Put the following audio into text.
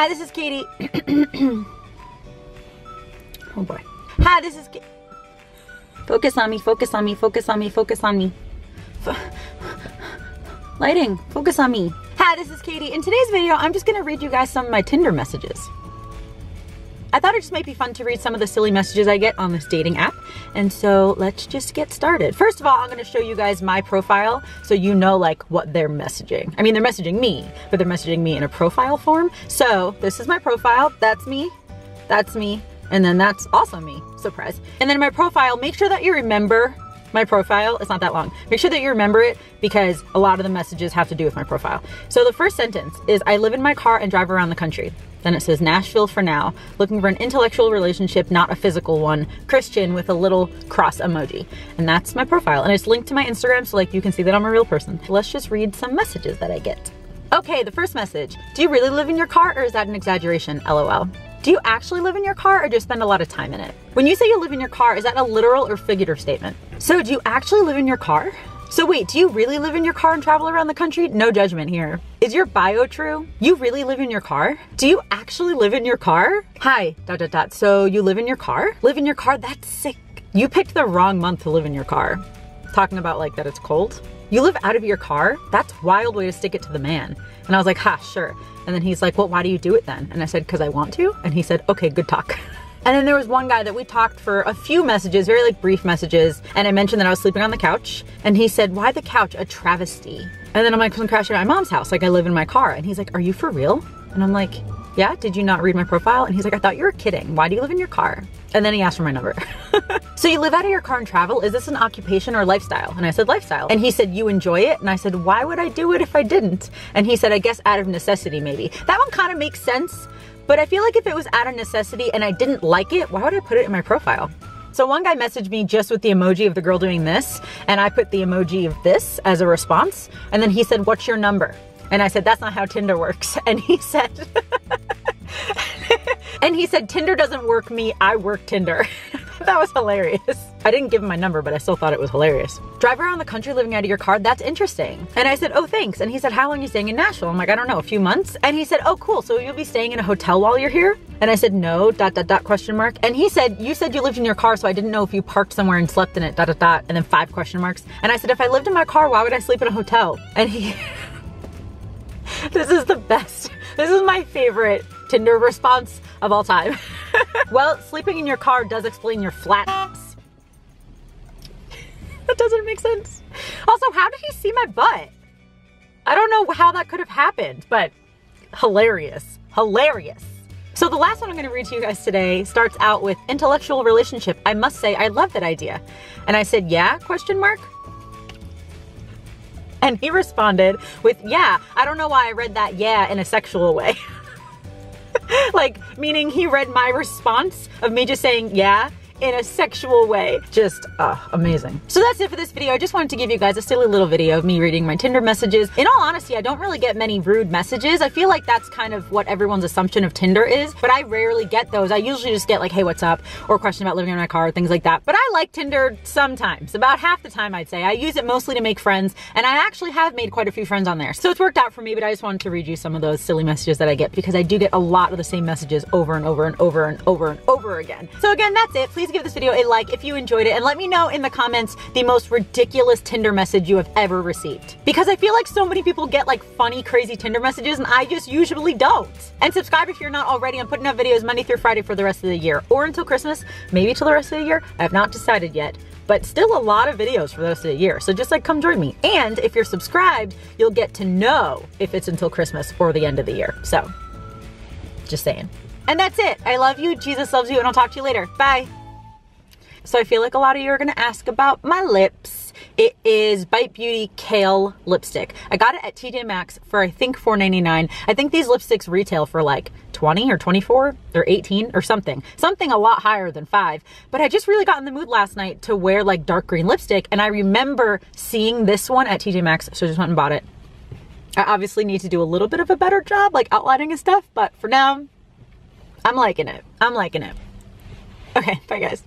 Hi, this is Katie. Oh boy. Hi, this is Focus on me, focus on me, focus on me, focus on me. Lighting, focus on me. Hi, this is Katie. In today's video, I'm just gonna read you guys some of my Tinder messages. I thought it just might be fun to read some of the silly messages I get on this dating app. And so let's just get started. First of all, I'm gonna show you guys my profile so you know like what they're messaging. I mean, they're messaging me, but they're messaging me in a profile form. So this is my profile, that's me, and then that's also me, surprise. And then my profile, make sure that you remember my profile. It's not that long. Make sure that you remember it because a lot of the messages have to do with my profile. So the first sentence is, I live in my car and drive around the country. Then it says, Nashville for now, looking for an intellectual relationship, not a physical one, Christian with a little cross emoji. And that's my profile. And it's linked to my Instagram so like you can see that I'm a real person. Let's just read some messages that I get. Okay, the first message. Do you really live in your car or is that an exaggeration? LOL. Do you actually live in your car or just spend a lot of time in it? When you say you live in your car, is that a literal or figurative statement? So do you actually live in your car? So wait, do you really live in your car and travel around the country? No judgment here. Is your bio true? You really live in your car? Do you actually live in your car? Hi, ... So you live in your car? Live in your car? That's sick. You picked the wrong month to live in your car. Talking about like that it's cold. You live out of your car? That's a wild way to stick it to the man. And I was like, ha, sure. And then he's like, well, why do you do it then? And I said, because I want to. And he said, okay, good talk. And then there was one guy that we talked for a few messages, very like brief messages. And I mentioned that I was sleeping on the couch. And he said, why the couch? A travesty. And then I'm like, I'm crashing at my mom's house. Like I live in my car. And he's like, are you for real? And I'm like, yeah, did you not read my profile? And he's like, I thought you were kidding. Why do you live in your car? And then he asked for my number. So you live out of your car and travel? Is this an occupation or lifestyle? And I said, lifestyle. And he said, you enjoy it? And I said, why would I do it if I didn't? And he said, I guess out of necessity, maybe. That one kind of makes sense. But I feel like if it was out of necessity and I didn't like it, why would I put it in my profile? So one guy messaged me just with the emoji of the girl doing this, and I put the emoji of this as a response. And then he said, what's your number? And I said, that's not how Tinder works. And he said, Tinder doesn't work me, I work Tinder. That was hilarious. I didn't give him my number, but I still thought it was hilarious. Drive around the country living out of your car? That's interesting. And I said, oh, thanks. And he said, how long are you staying in Nashville? I'm like, I don't know, a few months? And he said, oh, cool. So you'll be staying in a hotel while you're here? And I said, no, ... question mark. And he said, you said you lived in your car, so I didn't know if you parked somewhere and slept in it, ... and then 5 question marks. And I said, if I lived in my car, why would I sleep in a hotel? And he, this is the best. This is my favorite Tinder response of all time. Well, sleeping in your car does explain your flat ass. That doesn't make sense. Also, how did he see my butt? I don't know how that could have happened, but hilarious, hilarious. So the last one I'm gonna read to you guys today starts out with intellectual relationship. I must say, I love that idea. And I said, yeah, question mark? And he responded with, yeah, I don't know why I read that yeah in a sexual way. Like, meaning he read my response of me just saying yeah in a sexual way. Just amazing. So that's it for this video. I just wanted to give you guys a silly little video of me reading my Tinder messages. In all honesty, I don't really get many rude messages. I feel like that's kind of what everyone's assumption of Tinder is, but I rarely get those. I usually just get like, hey, what's up? Or a question about living in my car, things like that. But I like Tinder sometimes, about half the time I'd say. I use it mostly to make friends, and I actually have made quite a few friends on there. So it's worked out for me, but I just wanted to read you some of those silly messages that I get because I do get a lot of the same messages over and over and over and over and over again. So again, that's it. Please give this video a like if you enjoyed it, and let me know in the comments the most ridiculous Tinder message you have ever received. Because I feel like so many people get like funny, crazy Tinder messages, and I just usually don't. And subscribe if you're not already. I'm putting out videos Monday through Friday for the rest of the year, or until Christmas, maybe till the rest of the year. I have not decided yet, but still a lot of videos for the rest of the year. So just like come join me. And if you're subscribed, you'll get to know if it's until Christmas or the end of the year. So just saying. And that's it. I love you. Jesus loves you, and I'll talk to you later. Bye. So I feel like a lot of you are gonna ask about my lips. It is Bite Beauty Kale lipstick. I got it at TJ Maxx for I think $4.99. I think these lipsticks retail for like 20 or 24 or 18 or something. Something a lot higher than 5. But I just really got in the mood last night to wear like dark green lipstick, and I remember seeing this one at TJ Maxx, so I just went and bought it. I obviously need to do a little bit of a better job like outlining and stuff, but for now, I'm liking it. I'm liking it. Okay, bye guys.